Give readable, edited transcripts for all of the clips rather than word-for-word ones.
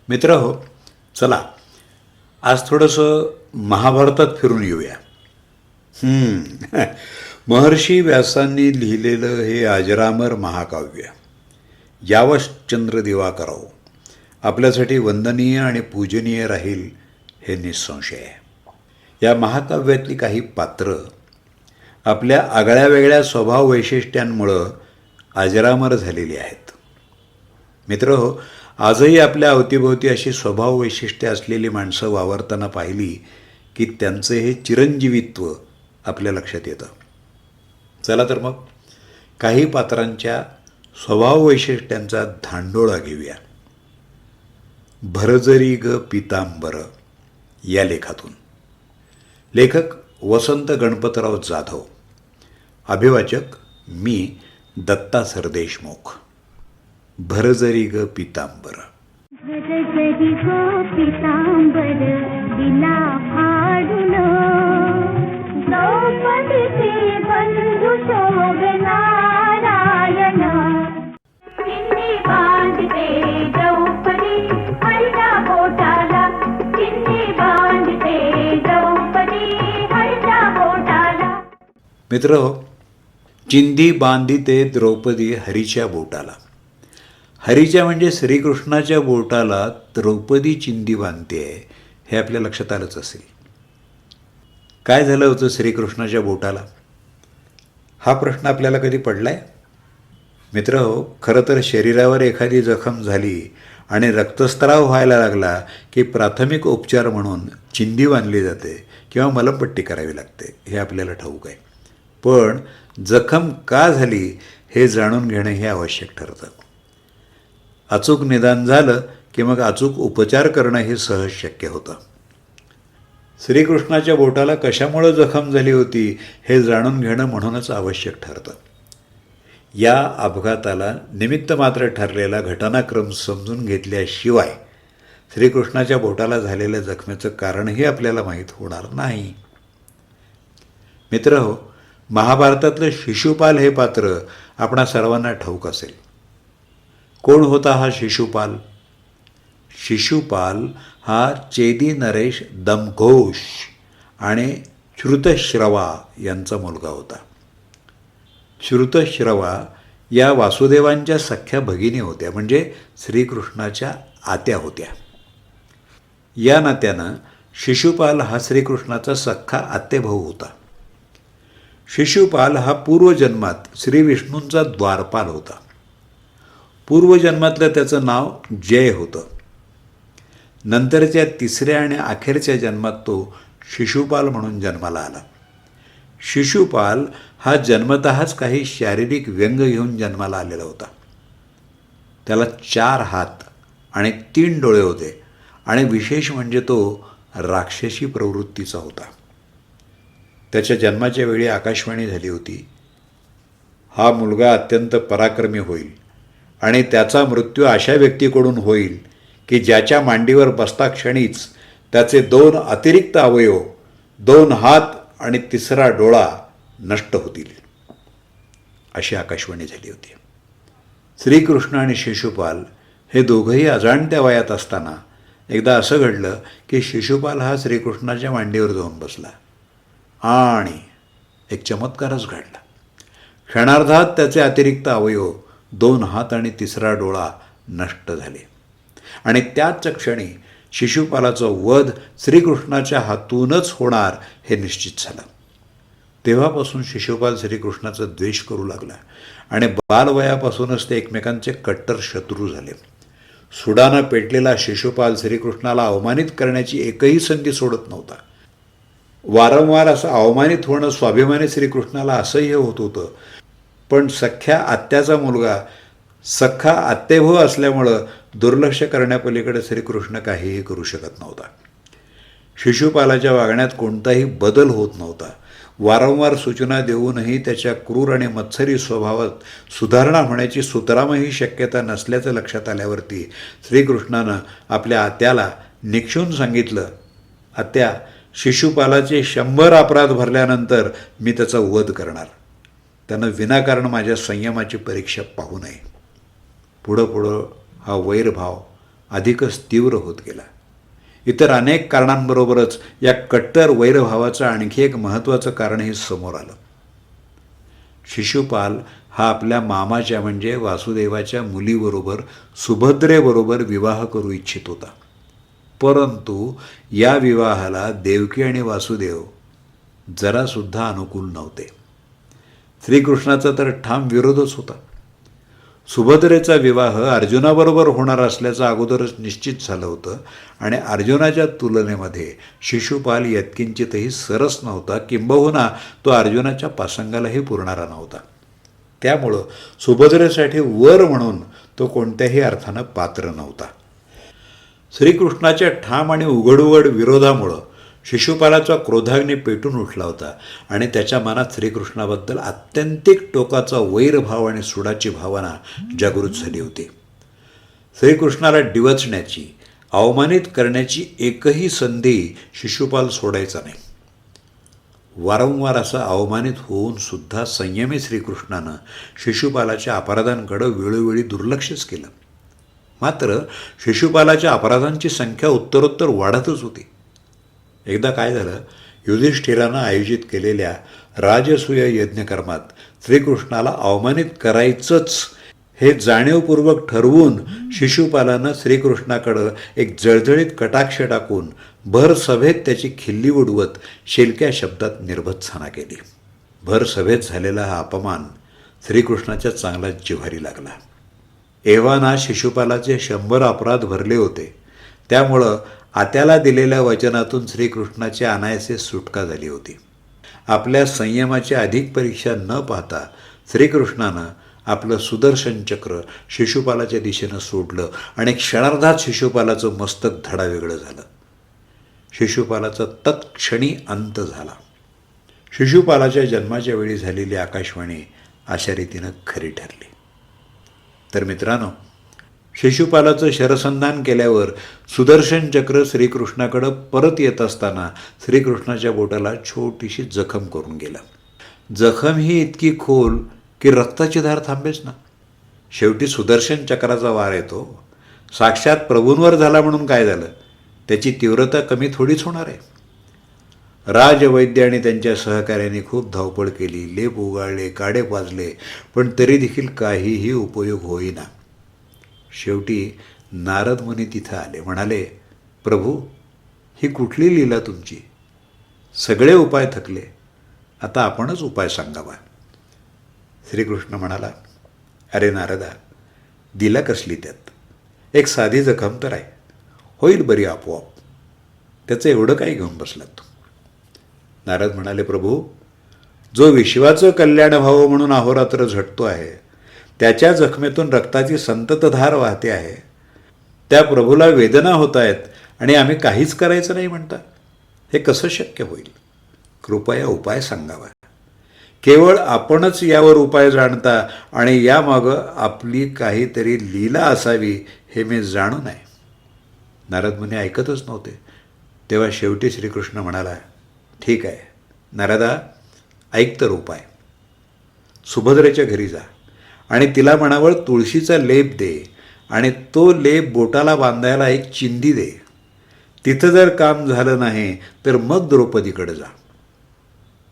मित्रहो, चला आज थोडंसं महाभारतात फिरून येऊया. महर्षी व्यासांनी लिहिलेलं हे अजरामर महाकाव्य यावश्चंद्र दिवाकराव आपल्यासाठी वंदनीय आणि पूजनीय राहील हे निःसंशय आहे. या महाकाव्यातली काही पात्र आपल्या आगळ्या वेगळ्या स्वभाव वैशिष्ट्यांमुळं अजरामर झालेली आहेत. मित्रहो, आजही आपल्या अवतीभोवती अशी स्वभाव वैशिष्ट्ये असलेली माणसं वावरताना पाहिली की त्यांचे हे चिरंजीवित्व आपल्या लक्षात येतं. चला तर मग काही पात्रांच्या स्वभाव वैशिष्ट्यांचा धांडोळा घेऊया. भरजरी ग पितांबर या लेखातून. लेखक वसंत गणपतराव जाधव. अभिवाचक मी दत्ता सरदेशमुख. भरजरी ग पितांबर. भरजरी गो पितांबर दिला फाडून, द्रौपदीचे बंधू शोभे नारायण. चिन्नी बांधते द्रौपदी हरिच्या पोटाला, चिन्नी बांधते द्रौपदी हरिच्या पोटाला. मित्र, चिंधी बांधिते द्रौपदी हरीच्या बोटाला. हरीच्या म्हणजे श्रीकृष्णाच्या बोटाला द्रौपदी चिंधी बांधते आहे हे आपल्या लक्षात आलंच असेल. काय झालं होतं श्रीकृष्णाच्या बोटाला? हा प्रश्न आपल्याला कधी पडला आहे? मित्र हो, खरं तर शरीरावर एखादी जखम झाली आणि रक्तस्राव व्हायला लागला की प्राथमिक उपचार म्हणून चिंधी बांधली जाते किंवा मलमपट्टी करावी लागते हे आपल्याला ठाऊक आहे. पण जखम का झाली हे जाणून घेणं हे आवश्यक ठरतं. अचूक निदान झालं की मग अचूक उपचार करणं हे सहज शक्य होतं. श्रीकृष्णाच्या बोटाला कशामुळं जखम झाली होती हे जाणून घेणं म्हणूनच आवश्यक ठरतं. या अपघाताला निमित्त मात्र ठरलेला घटनाक्रम समजून घेतल्याशिवाय श्रीकृष्णाच्या बोटाला झालेल्या जखमेचं कारणही आपल्याला माहीत होणार नाही. मित्र हो, महाभारतातलं शिशुपाल हे पात्र आपणा सर्वांना ठाऊक असेल. कोण होता हा शिशुपाल? शिशुपाल हा चेदी नरेश दमघोष आणि श्रुतश्रवा यांचा मुलगा होता. श्रुतश्रवा या वासुदेवांच्या सख्या भगिनी होत्या, म्हणजे श्रीकृष्णाच्या आत्या होत्या. या नात्यानं शिशुपाल हा श्रीकृष्णाचा सख्खा आत्तेभाऊ होता. शिशुपाल हा पूर्वजन्मात श्रीविष्णूंचा द्वारपाल होता. पूर्वजन्मातलं त्याचं नाव जय होतं. नंतरच्या तिसऱ्या आणि अखेरच्या जन्मात तो शिशुपाल म्हणून जन्माला आला. शिशुपाल हा जन्मतःच काही शारीरिक व्यंग घेऊन जन्माला आलेला होता. त्याला 4 हात आणि 3 डोळे होते आणि विशेष म्हणजे तो राक्षसी प्रवृत्तीचा होता. त्याच्या जन्माच्या वेळी आकाशवाणी झाली होती, हा मुलगा अत्यंत पराक्रमी होईल आणि त्याचा मृत्यू अशा व्यक्तीकडून होईल की ज्याच्या मांडीवर बसता क्षणीच त्याचे 2 अतिरिक्त अवयव, 2 हात आणि 3रा डोळा नष्ट होतील, अशी आकाशवाणी झाली होती. श्रीकृष्ण आणि शिशुपाल हे दोघंही अजाणत्या वयात असताना एकदा असं घडलं की शिशुपाल हा श्रीकृष्णाच्या मांडीवर जाऊन बसला आणि एक चमत्कारच घडला. क्षणार्धात त्याचे अतिरिक्त अवयव, 2 हात आणि 3रा डोळा नष्ट झाले आणि त्याच क्षणी शिशुपालाचा वध श्रीकृष्णाच्या हातूनच होणार हे निश्चित झालं. तेव्हापासून शिशुपाल श्रीकृष्णाचा द्वेष करू लागला आणि बालवयापासूनच ते एकमेकांचे कट्टर शत्रू झाले. सुडानं पेटलेला शिशुपाल श्रीकृष्णाला अवमानित करण्याची एकही संधी सोडत नव्हता. वारंवार असं अवमानित होणं स्वाभिमानी श्रीकृष्णाला असह्य होत होतं. पण सख्या आत्याचा मुलगा सख्खा आत्तेभाऊ असल्यामुळं दुर्लक्ष करण्यापलीकडे श्रीकृष्ण काहीही करू शकत नव्हता. शिशुपालाच्या वागण्यात कोणताही बदल होत नव्हता. वारंवार सूचना देऊनही त्याच्या क्रूर आणि मत्सरी स्वभावात सुधारणा होण्याची सुतरामही शक्यता नसल्याचं लक्षात आल्यावरती श्रीकृष्णानं आपल्या आत्याला निक्षून सांगितलं, आत्या, शिशुपालाचे 100 अपराध भरल्यानंतर मी त्याचा वध करणार. त्यानं विनाकारण माझ्या संयमाची परीक्षा पाहू नये. पुढं पुढं हा वैरभाव अधिकच तीव्र होत गेला. इतर अनेक कारणांबरोबरच या कट्टर वैरभावाचं आणखी एक महत्त्वाचं कारणही समोर आलं. शिशुपाल हा आपल्या मामाच्या म्हणजे वासुदेवाच्या मुलीबरोबर सुभद्रेबरोबर विवाह करू इच्छित होता. परंतु या विवाहाला देवकी आणि वासुदेव जरासुद्धा अनुकूल नव्हते. श्रीकृष्णाचा तर ठाम विरोधच होता. सुभद्रेचा विवाह अर्जुनाबरोबर होणार असल्याचं अगोदरच निश्चित झालं होतं आणि अर्जुनाच्या तुलनेमध्ये शिशुपाल यत्किंचितही सरस नव्हता, किंबहुना तो अर्जुनाच्या पासंगालाही पुरणारा नव्हता. त्यामुळं सुभद्रेसाठी वर म्हणून तो कोणत्याही अर्थानं पात्र नव्हता. श्रीकृष्णाच्या ठाम आणि उघड विरोधामुळं शिशुपालाचा क्रोधाग्नी पेटून उठला होता आणि त्याच्या मनात श्रीकृष्णाबद्दल आत्यंतिक टोकाचा वैरभाव आणि सुडाची भावना जागृत झाली होती. श्रीकृष्णाला डिवचण्याची, अवमानित करण्याची एकही संधी शिशुपाल सोडायचा नाही. वारंवार असं अवमानित होऊन सुद्धा संयमी श्रीकृष्णानं शिशुपालाच्या अपराधांकडं वेळोवेळी दुर्लक्षच केलं. मात्र शिशुपालाच्या अपराधांची संख्या उत्तरोत्तर वाढतच होती. एकदा काय झालं, युधिष्ठिरानं आयोजित केलेल्या राजसूय यज्ञकर्मात श्रीकृष्णाला अवमानित करायचंच हे जाणीवपूर्वक ठरवून शिशुपालानं श्रीकृष्णाकडं एक जळजळीत कटाक्ष टाकून भर सभेत त्याची खिल्ली उडवत शेलक्या शब्दात निर्भत्सना केली. भर सभेत झालेला हा अपमान श्रीकृष्णाच्या चांगलाच जिव्हारी लागला. एव्हाना शिशुपालाचे 100 अपराध भरले होते. त्यामुळं आत्याला दिलेल्या वचनातून श्रीकृष्णाची अनायासे सुटका झाली होती. आपल्या संयमाची अधिक परीक्षा न पाहता श्रीकृष्णानं आपलं सुदर्शन चक्र शिशुपालाच्या दिशेनं सोडलं आणि क्षणार्धात शिशुपालाचं मस्तक धडावेगळं झालं. शिशुपालाचा तत्क्षणी अंत झाला. शिशुपालाच्या जन्माच्या वेळी झालेली आकाशवाणी अशा रीतीनं खरी ठरली. तर मित्रांनो, शिशुपालाचं शरसंधान केल्यावर सुदर्शन चक्र श्रीकृष्णाकडं परत येत असताना श्रीकृष्णाच्या बोटाला छोटीशी जखम करून गेला. जखम ही इतकी खोल की रक्ताची धार थांबेच ना. शेवटी सुदर्शन चक्राचा वार येतो. साक्षात प्रभूंवर झाला म्हणून काय झालं, त्याची तीव्रता कमी थोडीच होणार आहे. राजवैद्य आणि त्यांच्या सहकाऱ्यांनी खूप धावपळ केली, लेप उगाळले, काडे पाजले, पण तरी देखील काहीही उपयोग होईना. शेवटी नारद मुनी तिथं आले. म्हणाले, प्रभू, ही कुठली लीला तुमची? सगळे उपाय थकले, आता आपणच उपाय सांगावा. श्रीकृष्ण म्हणाला, अरे नारदा, दिला कसली त्यात? एक साधी जखम तर आहे, होईल बरी आपोआप. त्याचं एवढं काही घेऊन बसलात तू? नारद म्हणाले, प्रभू, जो विश्वाचं कल्याण व्हावं म्हणून अहोरात्र झटतो आहे, त्याच्या जखमेतून रक्ताची संततधार वाहते आहे. त्या प्रभूला वेदना होत आहेत आणि आम्ही काहीच करायचं नाही म्हणता. हे कसं शक्य होईल? कृपया उपाय सांगावा. केवळ आपणच यावर उपाय जाणता आणि यामागं आपली काहीतरी लीला असावी हे मी जाणू नये. नारद मुनी ऐकतच नव्हते. तेव्हा शेवटी श्रीकृष्ण म्हणाला, ठीक आहे नारदा, ऐक तर उपाय. सुभद्रेच्या घरी जा आणि तिला म्हणावं तुळशीचा लेप दे आणि तो लेप बोटाला बांधायला एक चिंदी दे. तिथं जर काम झालं नाही तर मग द्रौपदीकडे जा.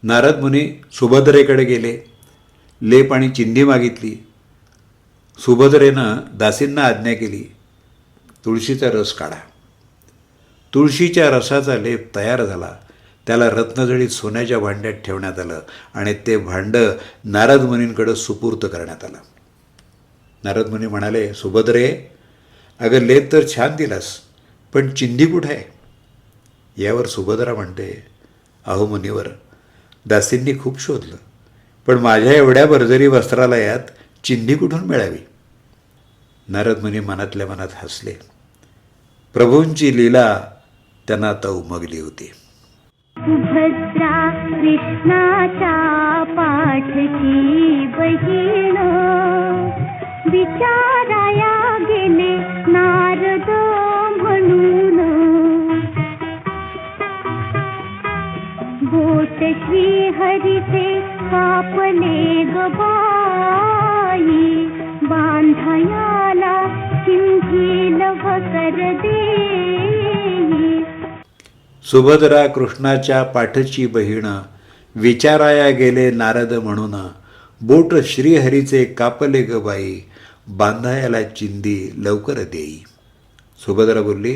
नारद मुनी सुभद्रेकडे गेले, लेप आणि चिंदी मागितली. सुभद्रेनं दासींना आज्ञा केली, तुळशीचा रस काढा. तुळशीच्या रसाचा लेप तयार झाला. त्याला रत्नजडीत सोन्याच्या भांड्यात ठेवण्यात आलं आणि ते भांडं नारद मुनींकडं सुपूर्त करण्यात आलं. नारद मुनी म्हणाले, सुभद्रे, अगं लेप तर छान दिलास, पण चिंधी कुठं आहे? यावर सुभद्रा म्हणते, अहो मुनीवर, दासींनी खूप शोधलं, पण माझ्या एवढ्या भरजरी वस्त्रालयात चिंधी कुठून मिळावी? नारद मुनी मनातल्या मनात हसले. प्रभूंची लीला त्यांना आता उमगली होती. सुभद्रा कृष्णाच्या पाठची बहीण, विचाराया गेले नारद म्हणून. बोट श्री हरीचे कापले ग बाई, बांधायाला चिंधी लवकर वर देई. सुभद्रा कृष्णाच्या पाठची बहीण, विचाराया गेले नारद म्हणून, बोट श्रीहरीचे कापले ग बाई, बांधायला चिंदी लवकर देई. सुभद्रा बोलली,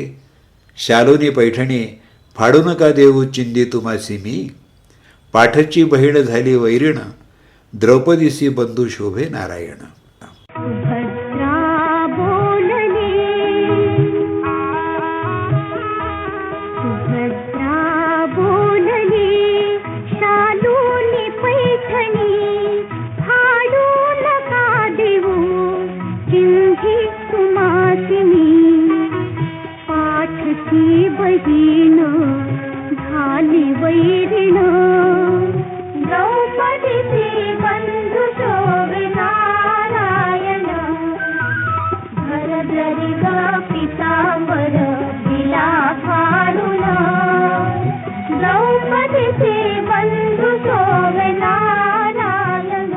शालुनी पैठणी फाडू नका देऊ चिंदी तुम्हासी मी, पाठची बहीण झाली वैरीण, द्रौपदीसी बंधू शोभे नारायण. सुभद्रा बोलली, सुभद्रा बोलली, शालूनी पैठणी फाडू नका देऊ चिंधी तुम्हासी मी, पाठची बहीण झाली वैरीण, द्रौपदीचे बंधू शोभे नारायण. भरजरी ग पितांबर दिला फाडून, द्रौपदीचे बंधू शोभे नारायण.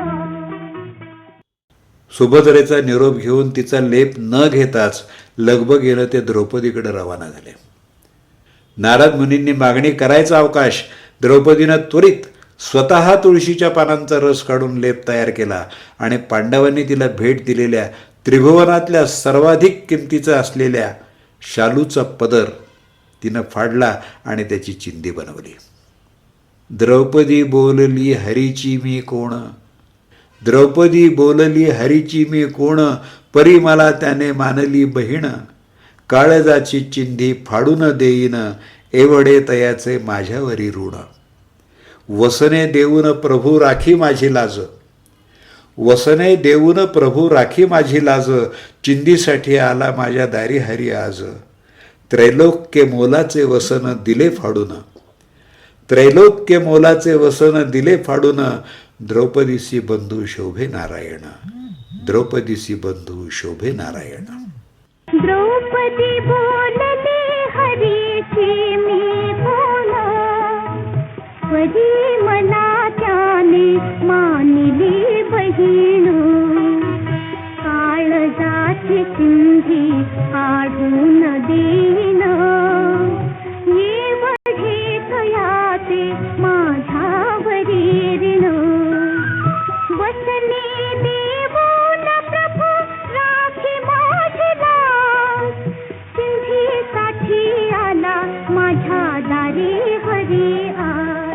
सुभद्रेचा निरोप घेऊन तिचा लेप न घेताच लगबगीनं ते द्रौपदीकडे रवाना झाले. नारद मुनींनी मागणी करायचा अवकाश द्रौपदीनं त्वरित स्वतः तुळशीच्या पानांचा रस काढून लेप तयार केला आणि पांडवांनी तिला भेट दिलेल्या त्रिभुवनातल्या सर्वाधिक किमतीचा असलेल्या शालूचा पदर तिनं फाडला आणि त्याची चिंदी बनवली. द्रौपदी बोलली हरीची मी कोण, द्रौपदी बोलली हरीची मी कोण, परी मला त्याने मानली बहीण, काळजाची चिंधी फाडून देईन, एवढे तयाचे माझ्यावरी ऋण. वसने देऊन प्रभू राखी माझी लाज, वसने देऊन प्रभू राखी माझी लाज, चिंदीसाठी आला माझ्या दारी हरी आज. त्रैलोक्य मोलाचे वसन दिले फाडून, त्रैलोक्य मोलाचे वसन दिले फाडून, द्रौपदीसी बंधू शोभे नारायण, द्रौपदीसी बंधू शोभे नारायण. द्रौपदी बोलली हरीची मी कोण, परी मला त्याने मानली बहीण, काळजाची चिंधी काढून देईन, एवढे तयाचे माझ्यावरी ऋण. वसने देऊन प्रभू राखी माझी लाज, चिंधीसाठी आला माझ्या दारी हरी आज.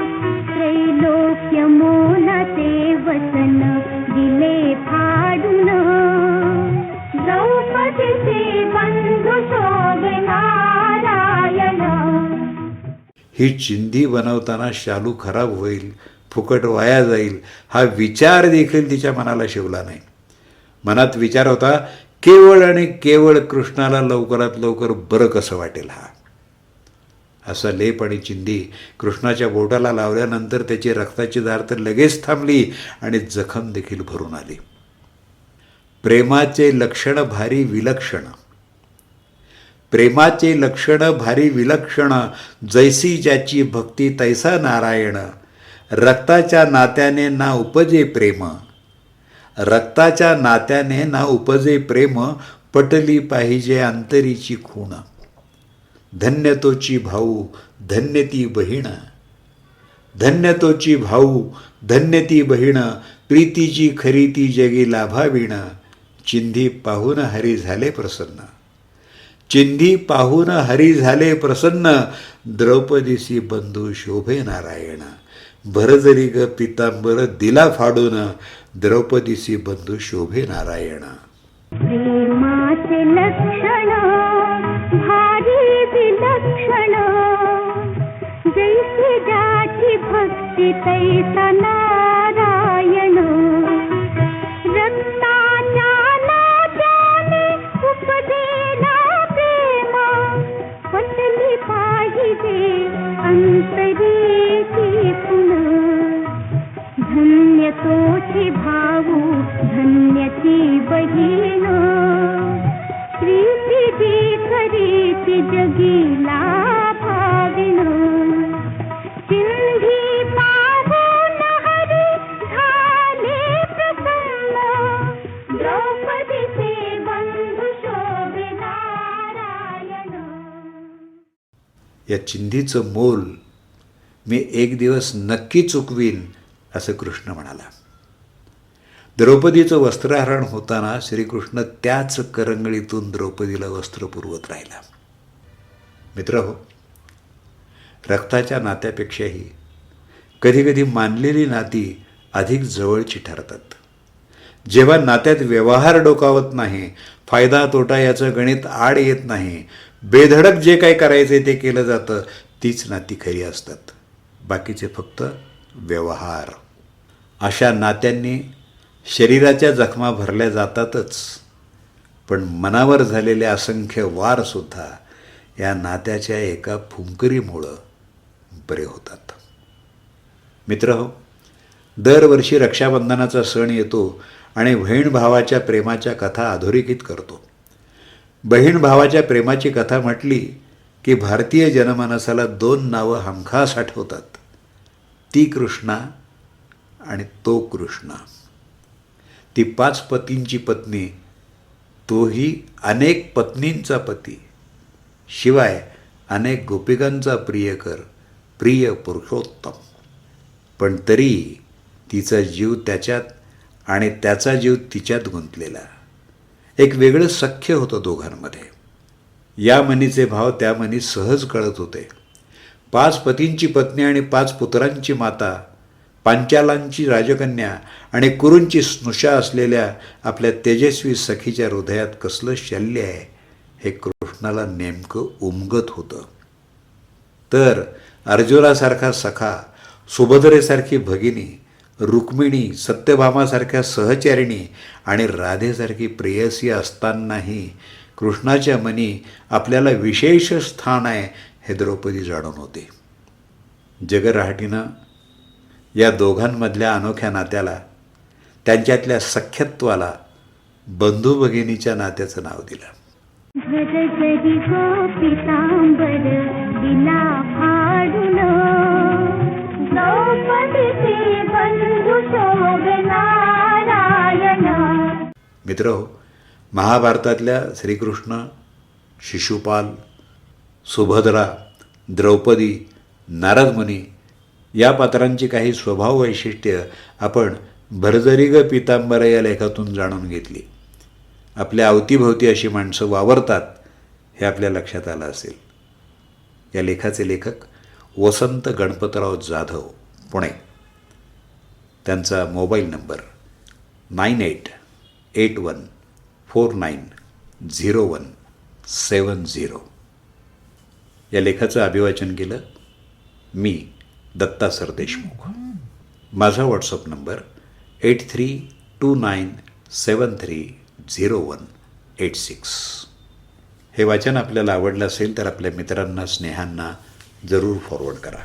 त्रैलोक्य मोलाचे वसन दिले फाडून, द्रौपदीचे बंधू शोभे नारायण. ही चिंधी बनवताना शालू खराब होईल, फुकट वाया जाईल, हा विचार देखील तिच्या मनाला शिवला नाही. मनात विचार होता, केवळ आणि केवळ कृष्णाला लवकरात लवकर बरं कसं वाटेल. असा लेप आणि चिंधी कृष्णाच्या बोटाला लावल्यानंतर त्याची रक्ताची धार तर लगेच थांबली आणि जखम देखील भरून आली. प्रेमाचे लक्षण भारी विलक्षण, प्रेमाचे लक्षण भारी विलक्षण, जैसी ज्याची भक्ती तैसा नारायण. रक्ताच्या नात्याने ना उपजे प्रेम, रक्ताच्या नात्याने ना उपजे प्रेम, पटली पाहिजे अंतरीची खूण. धन्य तोची भाऊ धन्य ती बहीण, धन्य तोची भाऊ धन्य ती बहीण, प्रीतीची खरी ती जगी लाभावीण. चिंधी पाहून हरी झाले प्रसन्न, चिंधी पाहून हरी झाले प्रसन्न, द्रौपदीसी बंधू शोभे नारायण. भरजरी ग पितांबर दिला फाडून, द्रौपदीसी बंधू शोभे नारायण. प्रेमाचे लक्षण भारी विलक्षण, जैसे ज्याची भक्ती तैसा नारायण. रक्ताच्या नात्याने उपजेला प्रेम, पटली पाहिजे अंतरीची खूण. धन्य तोची भाऊ धन्य ती बहीण, प्रीती खरी ती जगीला भाविण. चिंधी पाहून हरी झाले प्रसन्न, द्रौपदीचे बंधू शोभे नारायण. या चिंधीचं मोल मी एक दिवस नक्की चुकवीन, असं कृष्ण म्हणाला. द्रौपदीचं वस्त्रहरण होताना श्रीकृष्ण त्याच करंगळीतून द्रौपदीला वस्त्र पुरवत राहिला. मित्रहो, रक्ताच्या नात्यापेक्षाही कधीकधी मानलेली नाती अधिक जवळची ठरतात. जेव्हा नात्यात व्यवहार डोकावत नाही, फायदा तोटा याचं गणित आड येत नाही, बेधडक जे काय करायचे ते केलं जातं, तीच नाती खरी असतात. बाकीचे फक्त व्यवहार. अशा नात्यांनी शरीराच्या जखमा भरल्या जातातच, पण मनावर झालेले असंख्य वारसुद्धा या नात्याच्या एका फुंकरीमुळं बरे होतात. मित्रहो, दरवर्षी रक्षाबंधनाचा सण येतो आणि बहीण भावाच्या प्रेमाच्या कथा अधोरेखित करतो. बहीण भावाच्या प्रेमाची कथा म्हटली की भारतीय जनमानसाला 2 नावं हमखास आठवतात. ती कृष्णा आणि तो कृष्णा. ती 5 पतींची पत्नी, तोही अनेक पत्नींचा पती, शिवाय अनेक गोपिकांचा प्रियकर, प्रिय पुरुषोत्तम. पण तरी तिचा जीव त्याच्यात आणि त्याचा जीव तिच्यात गुंतलेला. एक वेगळं सख्य होतं दोघांमध्ये. या मनीचे भाव त्या मनी सहज कळत होते. 5 पतींची पत्नी आणि 5 पुत्रांची माता, पांचालांची राजकन्या आणि कुरूंची स्नुषा असलेल्या आपल्या तेजस्वी सखीच्या हृदयात कसलं शल्य आहे हे कृष्णाला नेमकं उमगत होतं. तर अर्जुनासारखा सखा, सुभद्रेसारखी भगिनी, रुक्मिणी, सत्यभामासारख्या सहचारिणी आणि राधेसारखी प्रेयसी असतानाही कृष्णाच्या मनी आपल्याला विशेष स्थान आहे हे द्रौपदी जाणून होते. जगरहाटीनं या दोघांमधल्या अनोख्या नात्याला, त्यांच्यातल्या सख्यत्वाला बंधू भगिनीच्या नात्याचं नाव दिलं. घरजरी गोपितांबर दिला फाडून, द्रौपदीचे बंधू शोभे नारायण. मित्रहो, महाभारतातल्या श्रीकृष्ण, शिशुपाल, सुभद्रा, द्रौपदी, नारद मुनी या पात्रांची काही स्वभाव वैशिष्ट्य आपण भरजरी ग पितांबर या लेखातून जाणून घेतली. आपल्या अवतीभोवती अशी माणसं वावरतात हे आपल्या लक्षात आलं असेल. या लेखाचे लेखक वसंत गणपतराव जाधव, पुणे. त्यांचा मोबाईल नंबर 9881490170. या लेखाचं अभिवाचन केलं मी, दत्ता सरदेशमुख. माझा व्हॉट्सअप नंबर 8329730186. हे वाचन आपल्याला आवडलं असेल तर आपल्या मित्रांना, स्नेहांना जरूर फॉरवर्ड करा.